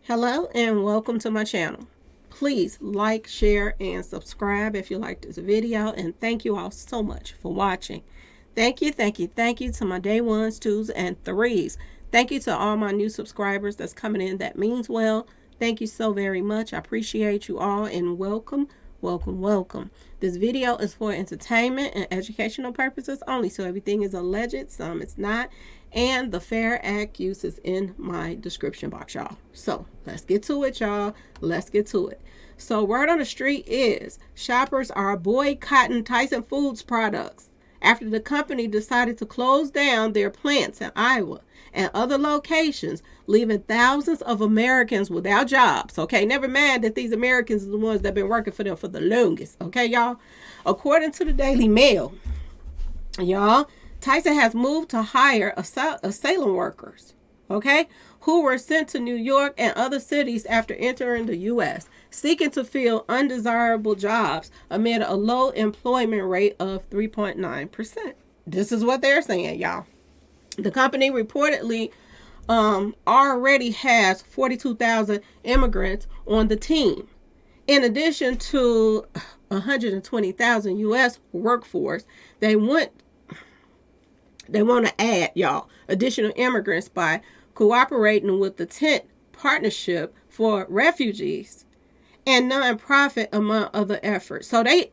Hello and welcome to my channel. Please like, share, and subscribe if you like this video, and thank you all so much for watching. Thank you to my day ones, twos, and threes. Thank you to all my new subscribers that's coming in. That means well. Thank you so very much. I appreciate you all, and welcome. This video is for entertainment and educational purposes only, so everything is alleged, some it's not, and the Fair Act use is in my description box, y'all. So let's get to it, y'all. Let's get to it. So word on the street is shoppers are boycotting Tyson Foods products after the company decided to close down their plants in Iowa and other locations, leaving thousands of Americans without jobs. Okay, never mind that these Americans are the ones that have been working for them for the longest. Okay, y'all. According to the Daily Mail, y'all, Tyson has moved to hire asylum workers, okay, who were sent to New York and other cities after entering the U.S., seeking to fill undesirable jobs amid a low employment rate of 3.9%. This is what they're saying, y'all. The company reportedly already has 42,000 immigrants on the team. In addition to 120,000 U.S. workforce, they want to add, y'all, additional immigrants by cooperating with the Tent Partnership for Refugees and nonprofit, among other efforts. So they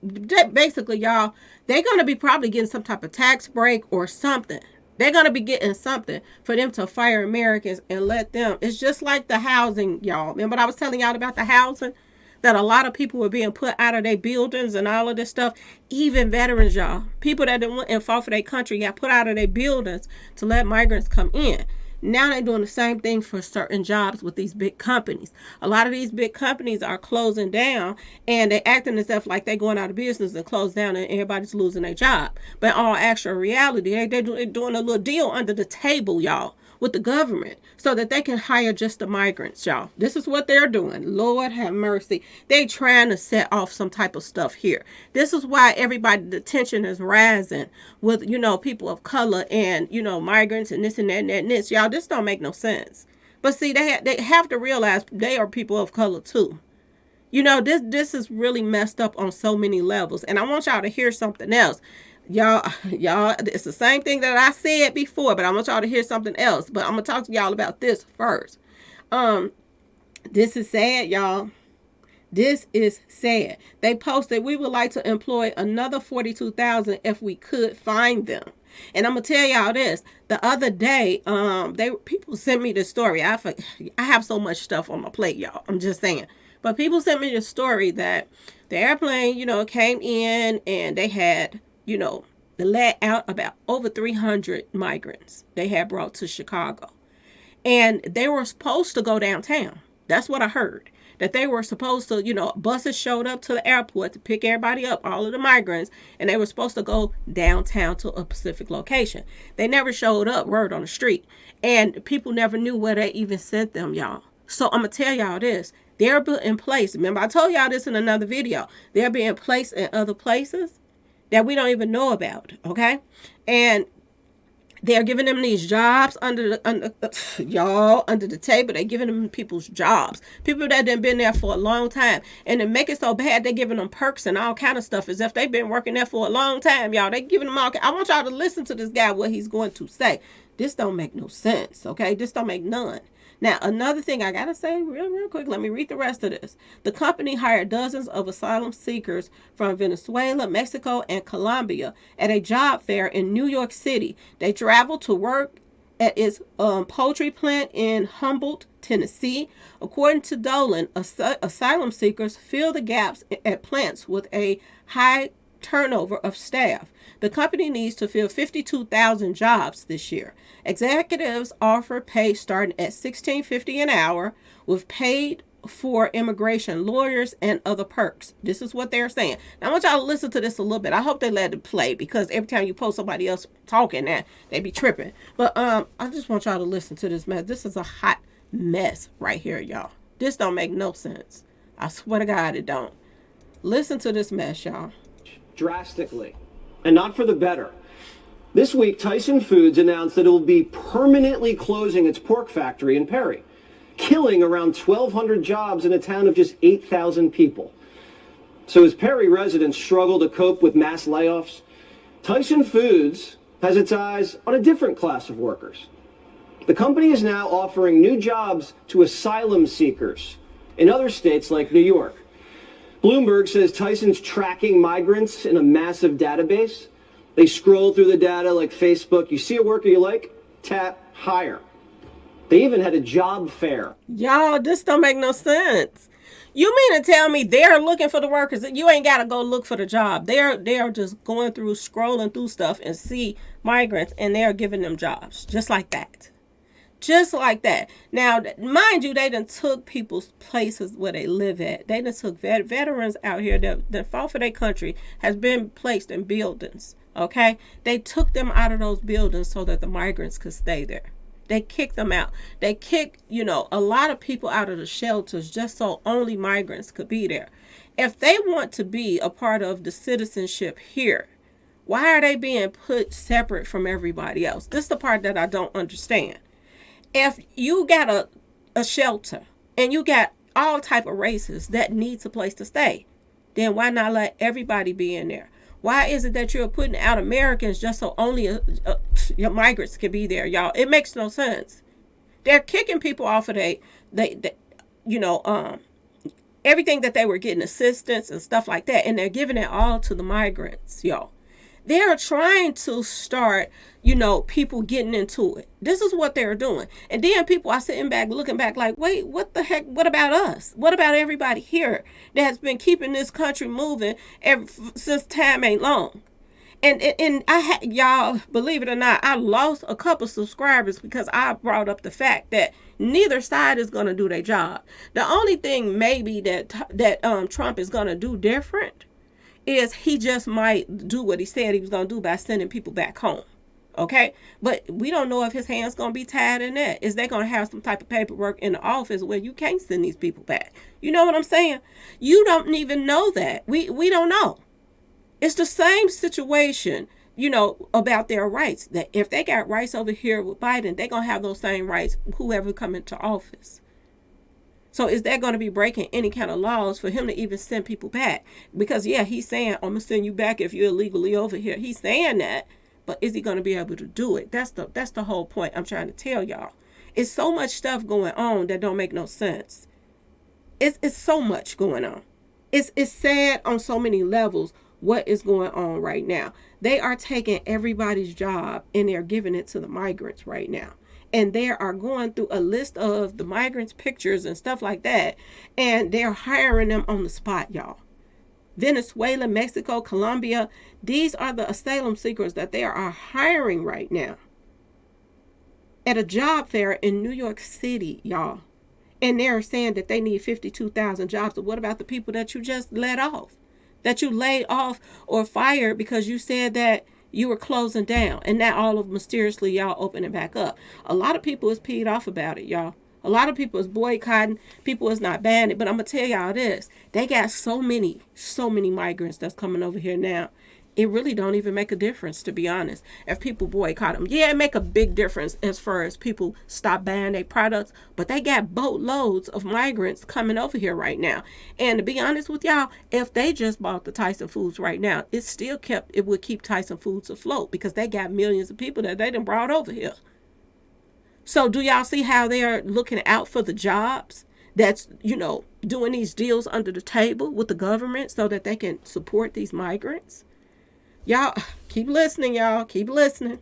basically, y'all, they're going to be probably getting some type of tax break or something. They're going to be getting something for them to fire Americans and let them. It's just like the housing, y'all. Remember I was telling y'all about the housing? That a lot of people were being put out of their buildings and all of this stuff. Even veterans, y'all. People that didn't want and fought for their country got put out of their buildings to let migrants come in. Now they're doing the same thing for certain jobs with these big companies. A lot of these big companies are closing down and they're acting as if like they're going out of business and close down and everybody's losing their job. But in all actual reality, they're doing a little deal under the table, y'all, with the government so that they can hire just the migrants, y'all. This is what they're doing. Lord have mercy. They trying to set off some type of stuff here. This is why the tension is rising with, people of color and, migrants and this and that and that and this. Y'all, this don't make no sense. But see, they have to realize they are people of color too. This is really messed up on so many levels. And I want y'all to hear something else. Y'all, it's the same thing that I said before, but I want y'all to hear something else. But I'm gonna talk to y'all about this first. This is sad, y'all. This is sad. They posted, we would like to employ another 42,000 if we could find them. And I'm gonna tell y'all this. The other day, people sent me this story. I have so much stuff on my plate, y'all. I'm just saying. But people sent me this story that the airplane, came in and they had, they let out about over 300 migrants they had brought to Chicago. And they were supposed to go downtown. That's what I heard. That they were supposed to, buses showed up to the airport to pick everybody up, all of the migrants, and they were supposed to go downtown to a specific location. They never showed up, word on the street. And people never knew where they even sent them, y'all. So I'm going to tell y'all this. They're in place. Remember, I told y'all this in another video. They're being placed in other places that we don't even know about, okay? And they're giving them these jobs under the table. They're giving them people's jobs. People that have been there for a long time. And to make it so bad, they're giving them perks and all kind of stuff as if they've been working there for a long time, y'all. They're giving them all. I want y'all to listen to this guy, what he's going to say. This don't make no sense, okay? This don't make none. Now, another thing I got to say real quick, let me read the rest of this. The company hired dozens of asylum seekers from Venezuela, Mexico, and Colombia at a job fair in New York City. They traveled to work at its poultry plant in Humboldt, Tennessee. According to Dolan, asylum seekers fill the gaps at plants with a high turnover of staff. The company needs to fill 52,000 jobs this year. Executives offer pay starting at $16.50 an hour with paid for immigration lawyers and other perks. This is what they're saying. Now I want y'all to listen to this a little bit. I hope they let it play because every time you post somebody else talking, that they be tripping. But I just want y'all to listen to this mess. This is a hot mess right here, y'all. This don't make no sense. I swear to God it don't. Listen to this mess, y'all. Drastically, and not for the better. This week, Tyson Foods announced that it will be permanently closing its pork factory in Perry. killing around 1,200 jobs in a town of just 8,000 people. So as Perry residents struggle to cope with mass layoffs, Tyson Foods has its eyes on a different class of workers. The company is now offering new jobs to asylum seekers in other states like New York. Bloomberg says Tyson's tracking migrants in a massive database. They scroll through the data like Facebook. You see a worker you like? Tap, hire. They even had a job fair. Y'all, this don't make no sense. You mean to tell me they're looking for the workers? You ain't got to go look for the job. They're just going through, scrolling through stuff and see migrants, and they're giving them jobs just like that. Just like that. Now, mind you, they done took people's places where they live at. They done took veterans out here that fought for their country, has been placed in buildings. Okay? They took them out of those buildings so that the migrants could stay there. They kicked them out. They kicked, a lot of people out of the shelters just so only migrants could be there. If they want to be a part of the citizenship here, why are they being put separate from everybody else? This is the part that I don't understand. If you got a shelter and you got all type of races that needs a place to stay, then why not let everybody be in there? Why is it that you're putting out Americans just so only your migrants can be there, y'all? It makes no sense. They're kicking people off of everything that they were getting, assistance and stuff like that, and they're giving it all to the migrants, y'all. They're trying to start, people getting into it. This is what they're doing. And then people are sitting back, looking back like, wait, what the heck? What about us? What about everybody here that has been keeping this country moving since time ain't long? And y'all, believe it or not, I lost a couple subscribers because I brought up the fact that neither side is going to do their job. The only thing maybe that Trump is going to do different is he just might do what he said he was going to do by sending people back home. Okay? But we don't know if his hand's going to be tied in that. Is they going to have some type of paperwork in the office where you can't send these people back? You know what I'm saying? You don't even know that. We don't know. It's the same situation, about their rights. That if they got rights over here with Biden, they're going to have those same rights whoever come into office. So is that going to be breaking any kind of laws for him to even send people back? Because, yeah, he's saying, I'm going to send you back if you're illegally over here. He's saying that, but is he going to be able to do it? That's the whole point I'm trying to tell y'all. It's so much stuff going on that don't make no sense. It's so much going on. It's sad on so many levels what is going on right now. They are taking everybody's job and they're giving it to the migrants right now. And they are going through a list of the migrants' pictures and stuff like that. And they're hiring them on the spot, y'all. Venezuela, Mexico, Colombia. These are the asylum seekers that they are hiring right now. At a job fair in New York City, y'all. And they're saying that they need 52,000 jobs. But what about the people that you just let off? That you laid off or fired because you said that you were closing down, and now all of mysteriously y'all opening back up. A lot of people is peed off about it, y'all. A lot of people is boycotting. People is not banning. But I'm gonna tell y'all this: they got so many migrants that's coming over here now. It really don't even make a difference, to be honest. If people boycott them, yeah, it make a big difference as far as people stop buying their products. But they got boatloads of migrants coming over here right now. And to be honest with y'all, if they just bought the Tyson Foods right now, it would keep Tyson Foods afloat because they got millions of people that they done brought over here. So do y'all see how they are looking out for the jobs? That's, doing these deals under the table with the government so that they can support these migrants? Y'all, keep listening, y'all. Keep listening.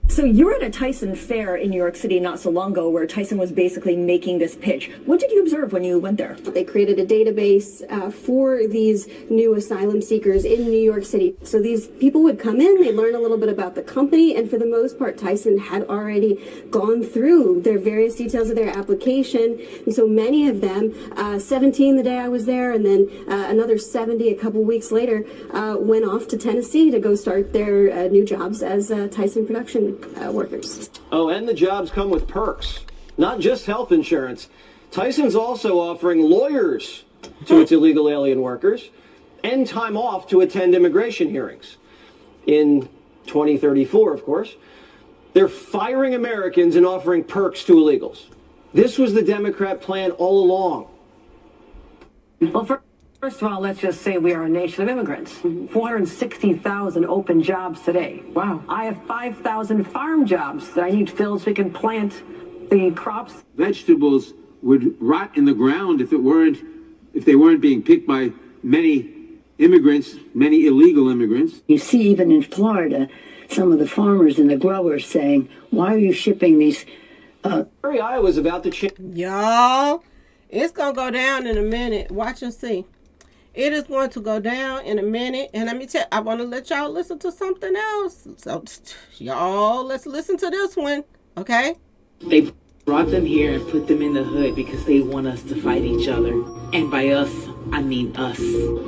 So you were at a Tyson fair in New York City not so long ago where Tyson was basically making this pitch. What did you observe when you went there? They created a database for these new asylum seekers in New York City. So these people would come in, they learn a little bit about the company, and for the most part, Tyson had already gone through their various details of their application. And so many of them, 17 the day I was there, and then another 70 a couple weeks later, went off to Tennessee to go start their new jobs as Tyson production workers. Oh, and the jobs come with perks, not just health insurance. Tyson's also offering lawyers to its illegal alien workers and time off to attend immigration hearings. In 2034, of course, they're firing Americans and offering perks to illegals. This was the Democrat plan all along. Well, first of all, let's just say we are a nation of immigrants. 460,000 open jobs today. Wow. I have 5,000 farm jobs that I need filled so we can plant the crops. Vegetables would rot in the ground if they weren't being picked by many immigrants, many illegal immigrants. You see, even in Florida, some of the farmers and the growers saying, why are you shipping these? Iowa's about to change. Y'all, it's going to go down in a minute. Watch and see. It is going to go down in a minute. And let me tell you, I want to let y'all listen to something else. So, y'all, let's listen to this one. Okay? They brought them here and put them in the hood because they want us to fight each other. And by us, I mean us.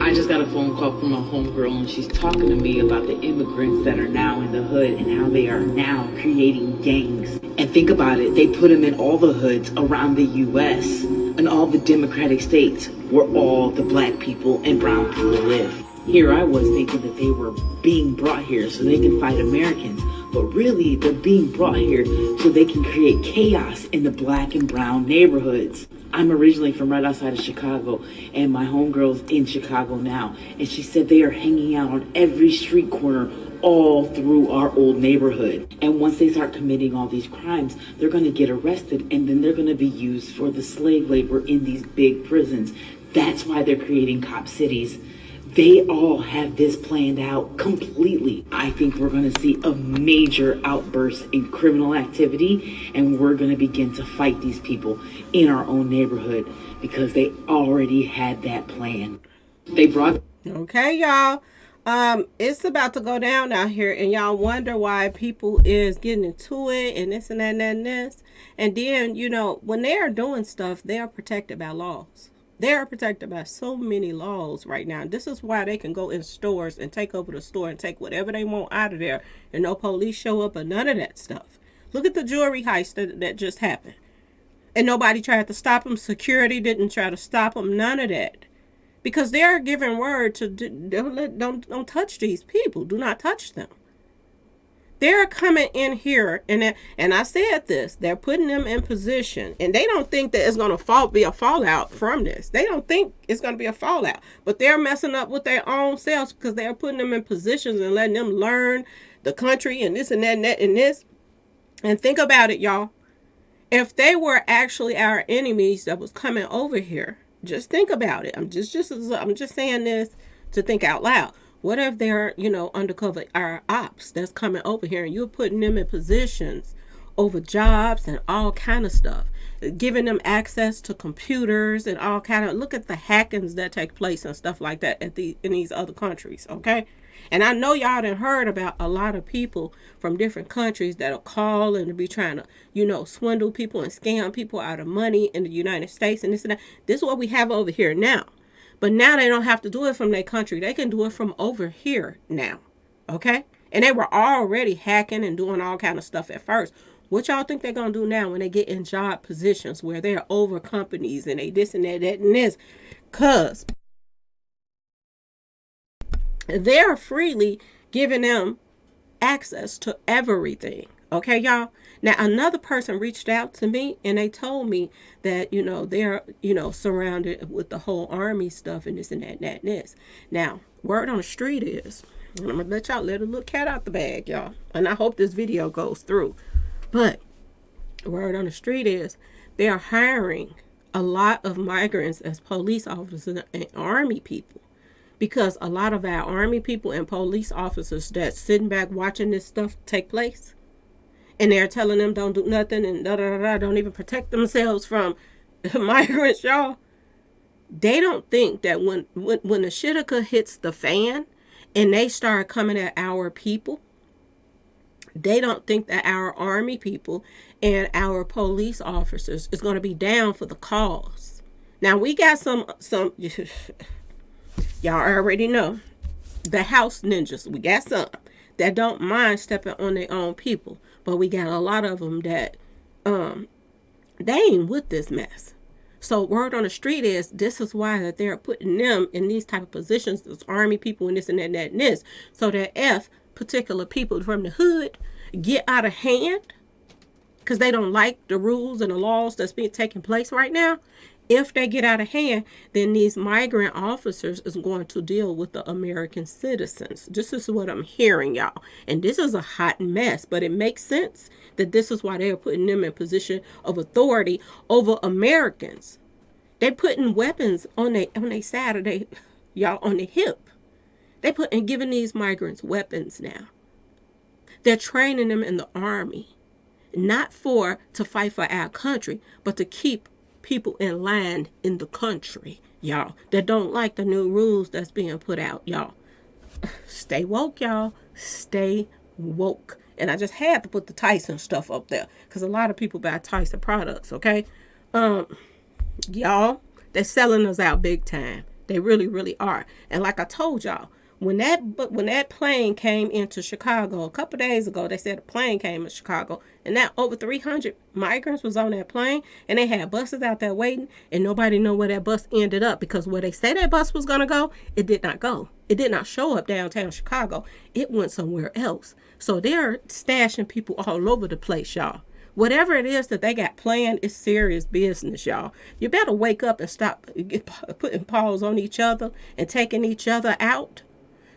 I just got a phone call from a homegirl and she's talking to me about the immigrants that are now in the hood and how they are now creating gangs. And think about it, they put them in all the hoods around the U.S. and all the Democratic states where all the black people and brown people live. Here I was thinking that they were being brought here so they can fight Americans. But really, they're being brought here so they can create chaos in the black and brown neighborhoods. I'm originally from right outside of Chicago, and my homegirl's in Chicago now. And she said they are hanging out on every street corner all through our old neighborhood. And once they start committing all these crimes, they're going to get arrested, and then they're going to be used for the slave labor in these big prisons. That's why they're creating cop cities. They all have this planned out completely. I think we're going to see a major outburst in criminal activity, and we're going to begin to fight these people in our own neighborhood because they already had that plan. They brought... Okay, y'all. It's about to go down out here, and y'all wonder why people is getting into it and this and that and that and this. And then, you know, when they are doing stuff, they are protected by laws. They are protected by so many laws right now. This is why they can go in stores and take over the store and take whatever they want out of there. And no police show up or none of that stuff. Look at the jewelry heist that just happened. And nobody tried to stop them. Security didn't try to stop them. None of that. Because they are giving word to don't touch these people. Do not touch them. They're coming in here, and I said this, they're putting them in position, and they don't think that it's going to be a fallout from this. They don't think it's going to be a fallout, but they're messing up with their own selves because they're putting them in positions and letting them learn the country and this and that and that and this. And think about it, y'all. If they were actually our enemies that was coming over here, just think about it. I'm just saying this to think out loud. What if they're, undercover our ops that's coming over here and you're putting them in positions over jobs and all kind of stuff, giving them access to computers and all kind of, look at the hackings that take place and stuff like that in these other countries, okay? And I know y'all done heard about a lot of people from different countries that'll call and be trying to, swindle people and scam people out of money in the United States and this and that. This is what we have over here now. But now they don't have to do it from their country. They can do it from over here now. Okay? And they were already hacking and doing all kind of stuff at first. What y'all think they're going to do now when they get in job positions where they're over companies and they this and that and this? Because they're freely giving them access to everything. Okay, y'all? Now, another person reached out to me and they told me that, they're, surrounded with the whole army stuff and this and that and that and this. Now, word on the street is, and I'm going to let y'all let a little cat out the bag, y'all. And I hope this video goes through. But word on the street is they are hiring a lot of migrants as police officers and army people. Because a lot of our army people and police officers that's sitting back watching this stuff take place, and they're telling them don't do nothing and don't even protect themselves from migrants, y'all. They don't think that when the shitika hits the fan and they start coming at our people, they don't think that our army people and our police officers is going to be down for the cause. Now, we got some y'all already know, the house ninjas. We got some that don't mind stepping on their own people. But we got a lot of them that they ain't with this mess. So word on the street is this is why that they're putting them in these type of positions, this army people and this and that and that and this, so that if particular people from the hood get out of hand, because they don't like the rules and the laws that's being taking place right now. If they get out of hand, then these migrant officers is going to deal with the American citizens. This is what I'm hearing, y'all. And this is a hot mess, but it makes sense that this is why they are putting them in position of authority over Americans. They're putting weapons on their side of they, y'all, on the hip. They put and giving these migrants weapons now. They're training them in the army, not to fight for our country, but to keep people in line in the country, y'all, that don't like the new rules that's being put out, y'all. Stay woke, y'all. Stay woke. And I just had to put the Tyson stuff up there because a lot of people buy Tyson products, okay? Y'all, they're selling us out big time. They really, really are. And like I told y'all, when that plane came into Chicago a couple days ago, they said a plane came in Chicago, and that over 300 migrants was on that plane, and they had buses out there waiting, and nobody know where that bus ended up, because where they say that bus was going to go, it did not go. It did not show up downtown Chicago. It went somewhere else. So they're stashing people all over the place, y'all. Whatever it is that they got planned is serious business, y'all. You better wake up and stop putting paws on each other and taking each other out,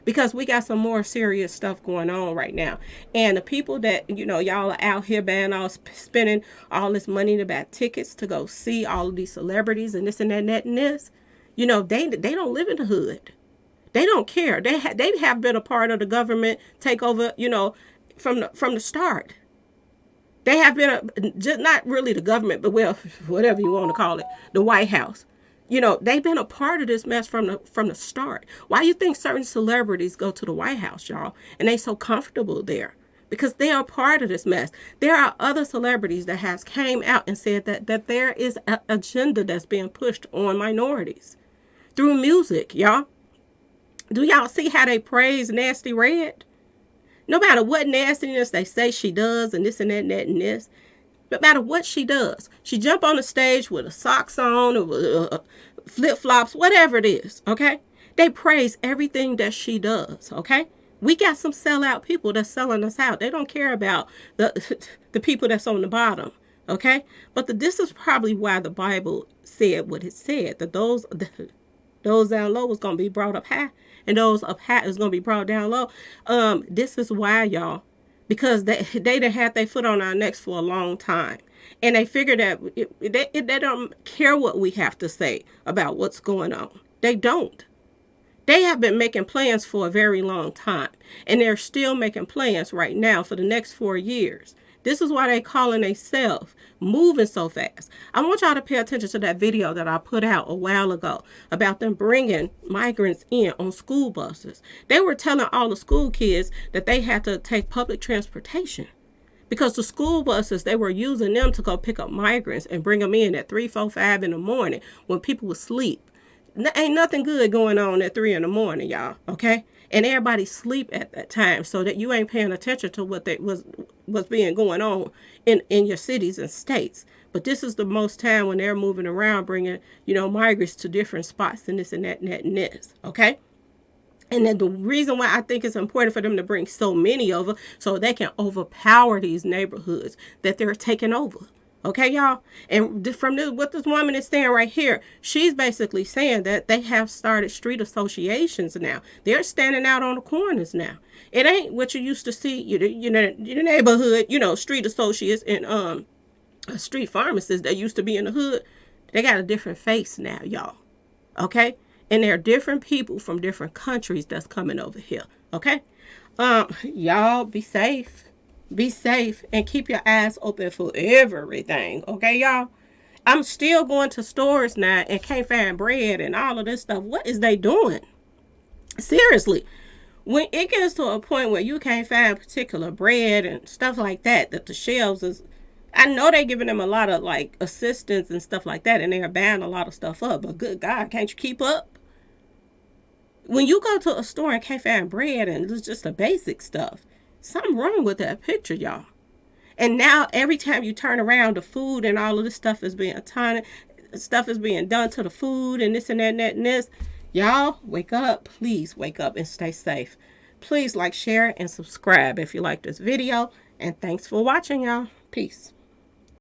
because we got some more serious stuff going on right now. And the people that, y'all are out here spending all this money to buy tickets to go see all of these celebrities and this and that and that and this, they don't live in the hood. They don't care. They have been a part of the government takeover, from the start. They have been just not really the government, but whatever you want to call it, the White House. They've been a part of this mess from the start. Why you think certain celebrities go to the White House, y'all, and they so comfortable there? Because they are part of this mess. There are other celebrities that has came out and said that there is an agenda that's being pushed on minorities through music, y'all. Do y'all see how they praise Nasty Red? No matter what nastiness they say she does and this and that and that and this, no matter what she does, she jump on the stage with a socks on or flip-flops, whatever it is, okay? They praise everything that she does, okay? We got some sellout people that's selling us out. They don't care about the people that's on the bottom, okay? But this is probably why the Bible said what it said, that those down low was going to be brought up high, and those up high is going to be brought down low. This is why, y'all. Because they done had their foot on our necks for a long time. And they figure that they don't care what we have to say about what's going on. They don't. They have been making plans for a very long time. And they're still making plans right now for the next 4 years. This is why they calling themselves moving so fast. I want y'all to pay attention to that video that I put out a while ago about them bringing migrants in on school buses. They were telling all the school kids that they had to take public transportation because the school buses, they were using them to go pick up migrants and bring them in at 3, 4, 5 in the morning when people would sleep. Ain't nothing good going on at 3 in the morning, y'all, okay? And everybody sleep at that time, so that you ain't paying attention to what was being going on in your cities and states. But this is the most time when they're moving around, bringing, migrants to different spots and this and that and that and this, okay? And then the reason why I think it's important for them to bring so many over, so they can overpower these neighborhoods that they're taking over. Okay, y'all? And from what this woman is saying right here, she's basically saying that they have started street associations now. They're standing out on the corners now. It ain't what you used to see, your neighborhood, street associates and street pharmacists that used to be in the hood. They got a different face now, y'all. Okay? And there are different people from different countries that's coming over here. Okay? Y'all be safe. Be safe and keep your eyes open for everything. Okay, y'all? I'm still going to stores now and can't find bread and all of this stuff. What is they doing? Seriously. When it gets to a point where you can't find particular bread and stuff like that the shelves is, I know they're giving them a lot of like assistance and stuff like that, and they're buying a lot of stuff up, but good God, can't you keep up? When you go to a store and can't find bread and it's just the basic stuff, something wrong with that picture, y'all. And now every time you turn around, the food and all of this stuff is being done to the food and this and that and that and this. Y'all, wake up. Please wake up and stay safe. Please like, share, and subscribe if you like this video. And thanks for watching, y'all. Peace.